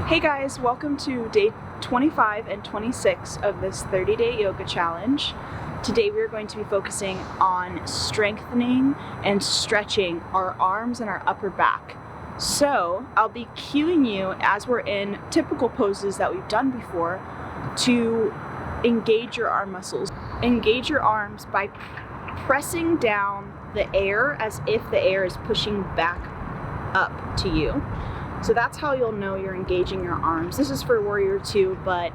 Hey guys, welcome to day 25 and 26 of this 30-day yoga challenge. Today we are going to be focusing on strengthening and stretching our arms and our upper back. So I'll be cueing you as we're in typical poses that we've done before to engage your arm muscles. Engage your arms by pressing down the air as if the air is pushing back up to you. So that's how you'll know you're engaging your arms. This is for Warrior 2, but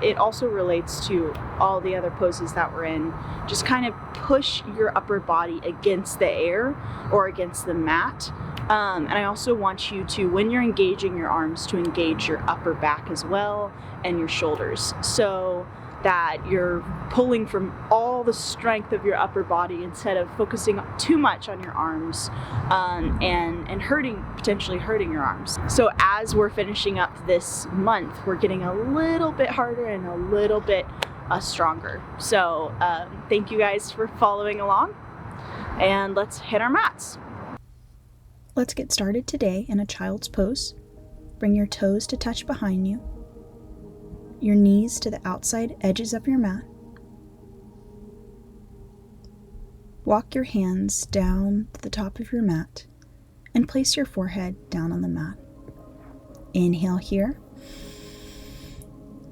it also relates to all the other poses that we're in. Just kind of push your upper body against the air or against the mat. And I also want you to, when you're engaging your arms, to engage your upper back as well and your shoulders, so that you're pulling from all the strength of your upper body instead of focusing too much on your arms and potentially hurting your arms. So as we're finishing up this month, we're getting a little bit harder and a little bit stronger. So thank you guys for following along, and let's hit our mats. Let's get started today in a child's pose. Bring your toes to touch behind you, your knees to the outside edges of your mat. Walk your hands down to the top of your mat and place your forehead down on the mat. Inhale here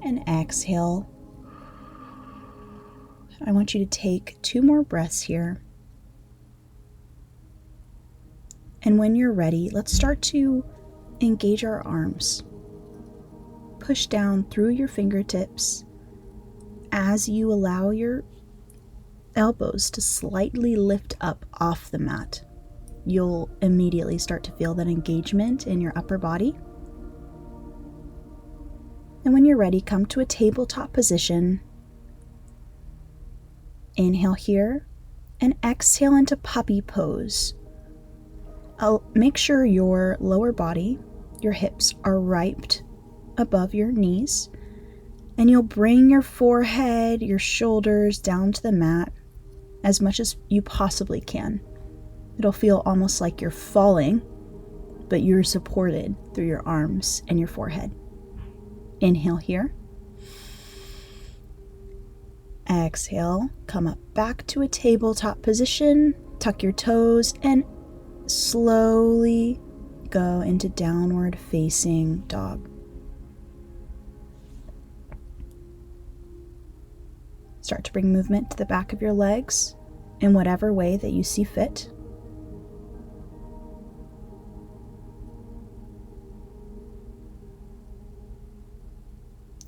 and exhale. I want you to take 2 more breaths here. And when you're ready, let's start to engage our arms. Push down through your fingertips as you allow your elbows to slightly lift up off the mat. You'll immediately start to feel that engagement in your upper body. And when you're ready, come to a tabletop position. Inhale here and exhale into puppy pose. Make sure your lower body, your hips, are right above your knees, and you'll bring your forehead, your shoulders down to the mat as much as you possibly can. It'll feel almost like you're falling, but you're supported through your arms and your forehead. Inhale here. Exhale, come up back to a tabletop position, tuck your toes, and slowly go into downward facing dog. Start to bring movement to the back of your legs in whatever way that you see fit.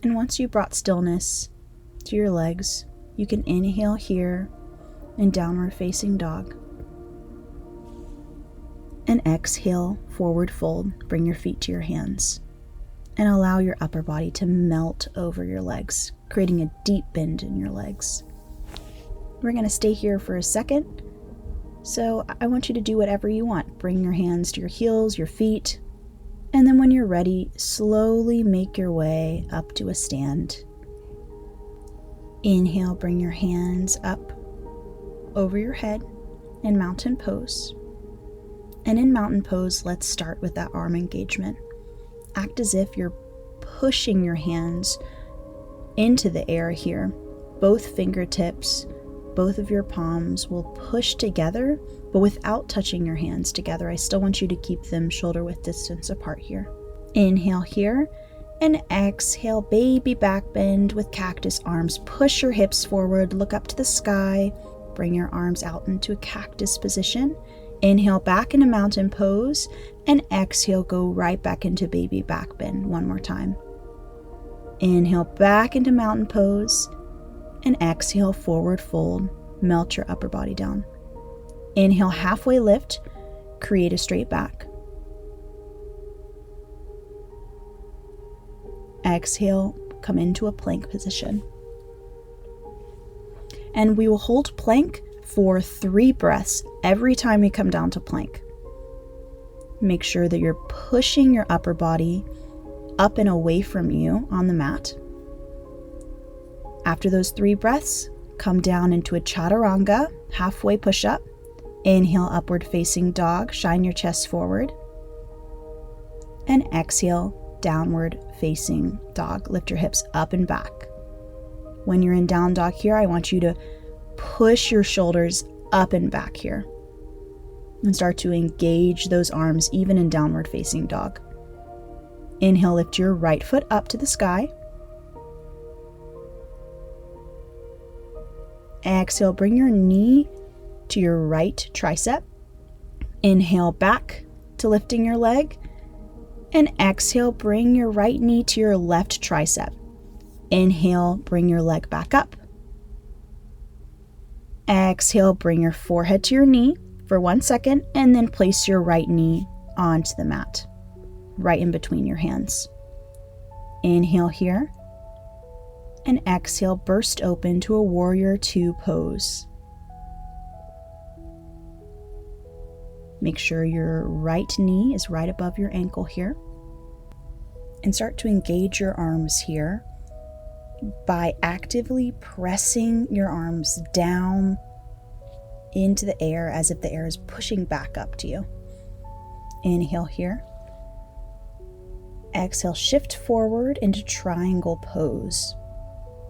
And once you've brought stillness to your legs, you can inhale here in downward facing dog. And exhale, forward fold. Bring your feet to your hands and allow your upper body to melt over your legs, creating a deep bend in your legs. We're going to stay here for a second, so I want you to do whatever you want. Bring your hands to your heels, your feet, and then when you're ready, slowly make your way up to a stand. Inhale, bring your hands up over your head in mountain pose. And in mountain pose, let's start with that arm engagement. Act as if you're pushing your hands into the air here. Both fingertips, both of your palms will push together, but without touching your hands together. I still want you to keep them shoulder width distance apart here. Inhale here and exhale, baby back bend with cactus arms. Push your hips forward, look up to the sky, bring your arms out into a cactus position. Inhale back into mountain pose and exhale, go right back into baby back bend one more time. Inhale back into mountain pose and exhale, forward fold. Melt your upper body down. Inhale, halfway lift, create a straight back. Exhale, come into a plank position. And we will hold plank for 3 breaths every time we come down to plank. Make sure that you're pushing your upper body up and away from you on the mat. After those 3 breaths, come down into a chaturanga, halfway push-up. Inhale, upward facing dog, shine your chest forward. And exhale, downward facing dog. Lift your hips up and back. When you're in down dog here, I want you to push your shoulders up and back here and start to engage those arms even in downward facing dog. Inhale, lift your right foot up to the sky. Exhale, bring your knee to your right tricep. Inhale, back to lifting your leg. And exhale, bring your right knee to your left tricep. Inhale, bring your leg back up. Exhale, bring your forehead to your knee for 1 second, and then place your right knee onto the mat, right in between your hands. Inhale here, and exhale, burst open to a warrior two pose. Make sure your right knee is right above your ankle here, and start to engage your arms here by actively pressing your arms down into the air as if the air is pushing back up to you. Inhale here. Exhale, shift forward into triangle pose.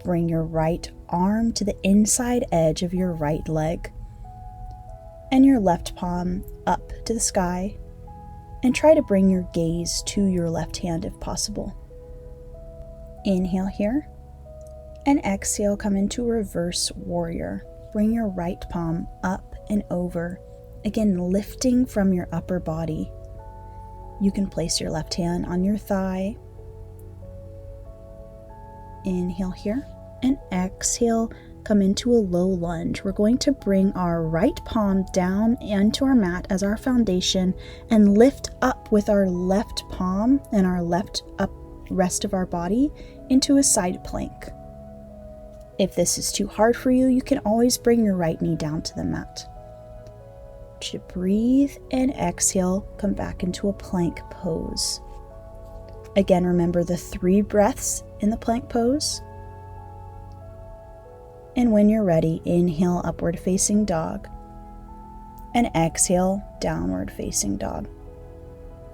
Bring your right arm to the inside edge of your right leg and your left palm up to the sky, and try to bring your gaze to your left hand if possible. Inhale here, and exhale, come into reverse warrior. Bring your right palm up and over, again lifting from your upper body. You can place your left hand on your thigh. Inhale here, and exhale, come into a low lunge. We're going to bring our right palm down into our mat as our foundation and lift up with our left palm and our left up rest of our body into a side plank. If this is too hard for you, you can always bring your right knee down to the mat. To breathe and exhale, come back into a plank pose. Again, remember the 3 breaths in the plank pose. And when you're ready, inhale, upward facing dog, and exhale, downward facing dog.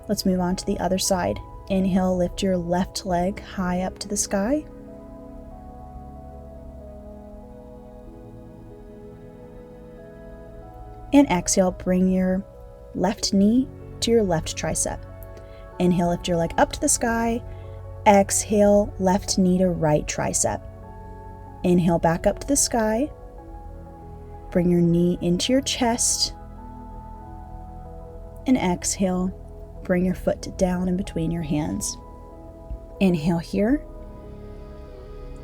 Let's move on to the other side. Inhale, lift your left leg high up to the sky. And exhale, bring your left knee to your left tricep. Inhale, lift your leg up to the sky. Exhale, left knee to right tricep. Inhale, back up to the sky. Bring your knee into your chest. And exhale, bring your foot down in between your hands. Inhale here.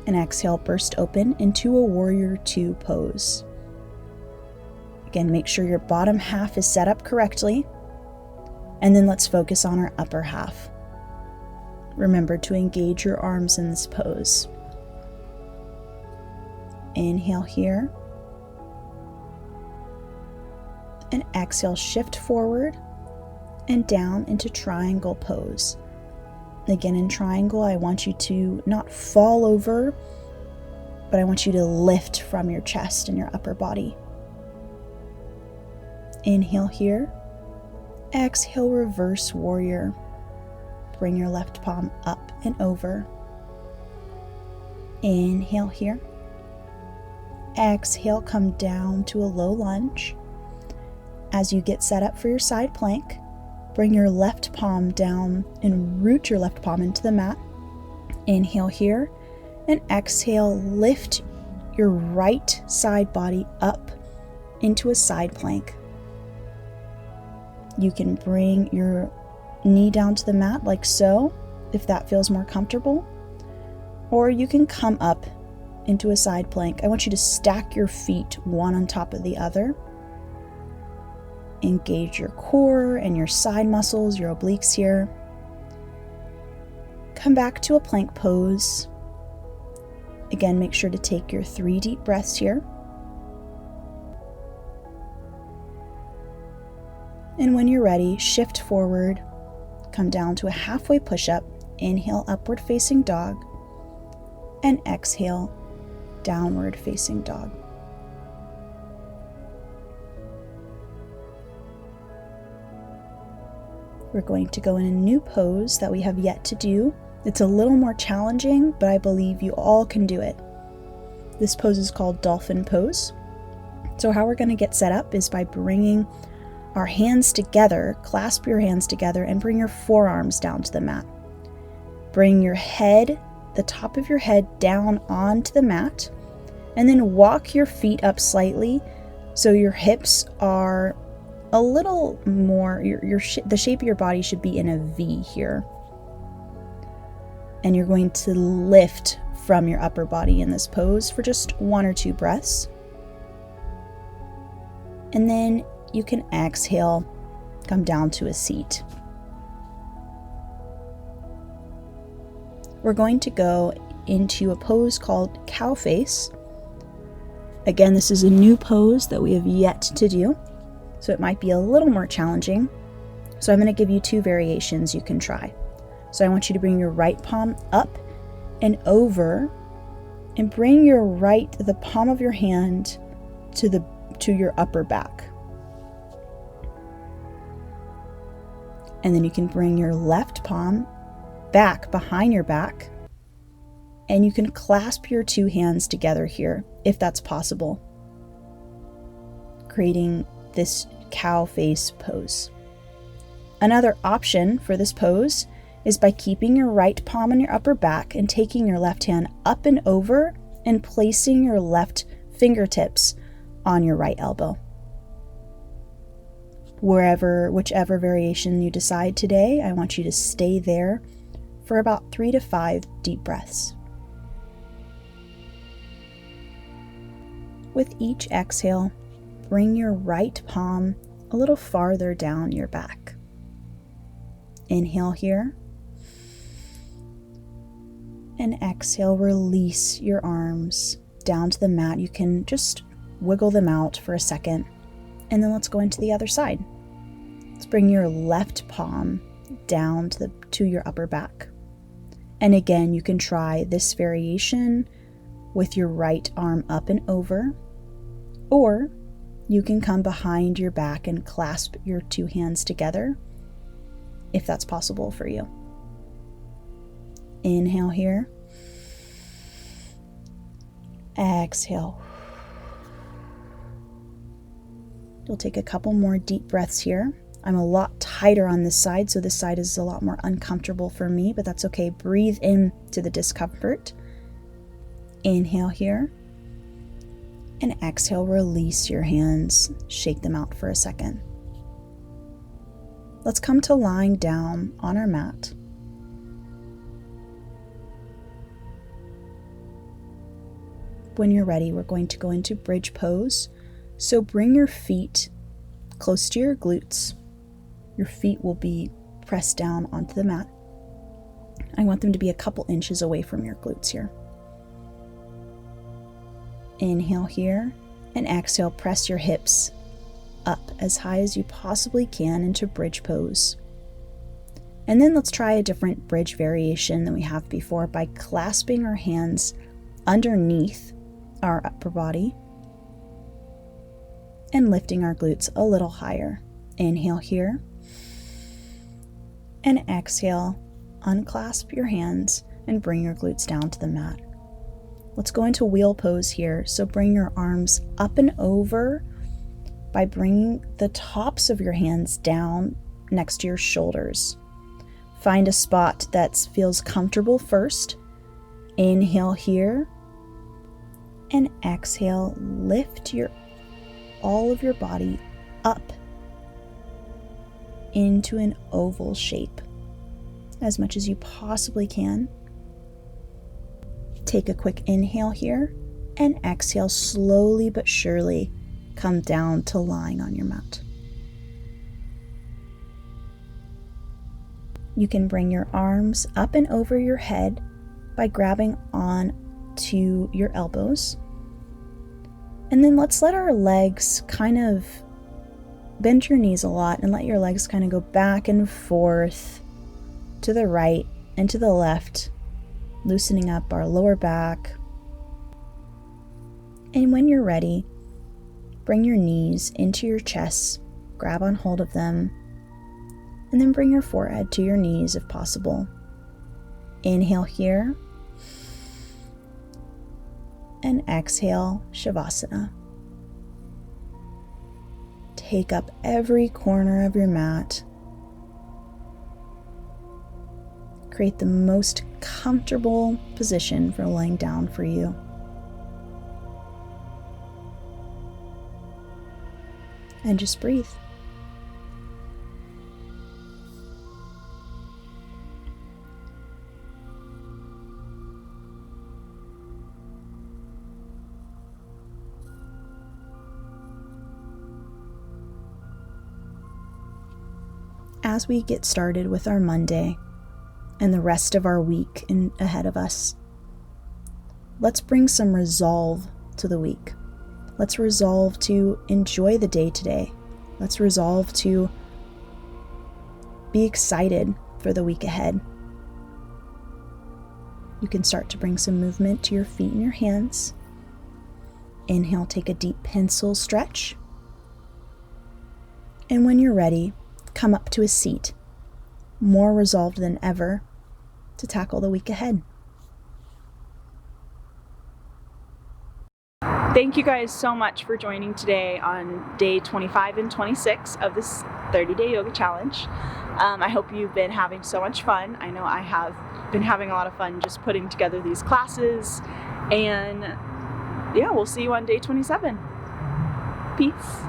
And exhale, burst open into a warrior two pose. Again, make sure your bottom half is set up correctly. And then let's focus on our upper half. Remember to engage your arms in this pose. Inhale here. And exhale, shift forward and down into triangle pose. Again, in triangle, I want you to not fall over, but I want you to lift from your chest and your upper body. Inhale here. Exhale, reverse warrior. Bring your left palm up and over. Inhale here. Exhale, come down to a low lunge. As you get set up for your side plank, bring your left palm down and root your left palm into the mat. Inhale here, and exhale, lift your right side body up into a side plank. You can bring your knee down to the mat like so, if that feels more comfortable, or you can come up into a side plank. I want you to stack your feet one on top of the other. Engage your core and your side muscles, your obliques here. Come back to a plank pose. Again, make sure to take your 3 deep breaths here. And when you're ready, shift forward, come down to a halfway push-up, inhale, upward facing dog, and exhale, downward facing dog. we're going to go in a new pose that we have yet to do. It's a little more challenging, but I believe you all can do it. This pose is called dolphin pose. So how we're going to get set up is by bringing our hands together, clasp your hands together, and bring your forearms down to the mat. Bring your head, the top of your head, down onto the mat, and then walk your feet up slightly so your hips are a little more, the shape of your body should be in a V here. And you're going to lift from your upper body in this pose for just 1 or 2 breaths. And then you can exhale, come down to a seat. We're going to go into a pose called cow face. Again, this is a new pose that we have yet to do, so it might be a little more challenging. So I'm going to give you 2 variations you can try. So I want you to bring your right palm up and over, and bring the palm of your hand to your upper back. And then you can bring your left palm back behind your back, and you can clasp your 2 hands together here if that's possible, creating this cow face pose. Another option for this pose is by keeping your right palm on your upper back and taking your left hand up and over and placing your left fingertips on your right elbow. Whichever variation you decide today, I want you to stay there for about 3 to 5 deep breaths. With each exhale, bring your right palm a little farther down your back. Inhale here. And exhale, release your arms down to the mat. You can just wiggle them out for a second. And then let's go into the other side. Let's bring your left palm down to your upper back. And again, you can try this variation with your right arm up and over, or you can come behind your back and clasp your 2 hands together, if that's possible for you. Inhale here. Exhale. You'll take a couple more deep breaths here. I'm a lot tighter on this side, so this side is a lot more uncomfortable for me, but that's okay. Breathe into the discomfort. Inhale here. And exhale, release your hands. Shake them out for a second. Let's come to lying down on our mat. When you're ready, we're going to go into bridge pose. So bring your feet close to your glutes. Your feet will be pressed down onto the mat. I want them to be a couple inches away from your glutes here. Inhale here, and exhale, press your hips up as high as you possibly can into bridge pose. And then let's try a different bridge variation than we have before by clasping our hands underneath our upper body and lifting our glutes a little higher. Inhale here, and exhale, unclasp your hands and bring your glutes down to the mat. Let's go into wheel pose here. So bring your arms up and over by bringing the tops of your hands down next to your shoulders. Find a spot that feels comfortable first. Inhale here, and exhale, lift all of your body up into an oval shape as much as you possibly can. Take a quick inhale here, and exhale, slowly but surely come down to lying on your mat. You can bring your arms up and over your head by grabbing on to your elbows. And then let's let our legs kind of bend your knees a lot and let your legs kind of go back and forth to the right and to the left, loosening up our lower back. And when you're ready, bring your knees into your chest, grab on hold of them, And then bring your forehead to your knees if possible. Inhale here. And exhale, Shavasana. Take up every corner of your mat. Create the most comfortable position for laying down for you. And just breathe. As we get started with our Monday and the rest of our week ahead of us, let's bring some resolve to the week. Let's resolve to enjoy the day today. Let's resolve to be excited for the week ahead. You can start to bring some movement to your feet and your hands. Inhale, take a deep pencil stretch. And when you're ready, come up to a seat, more resolved than ever to tackle the week ahead. Thank you guys so much for joining today on day 25 and 26 of this 30-day yoga challenge. I hope you've been having so much fun. I know I have been having a lot of fun just putting together these classes. And yeah, we'll see you on day 27. Peace.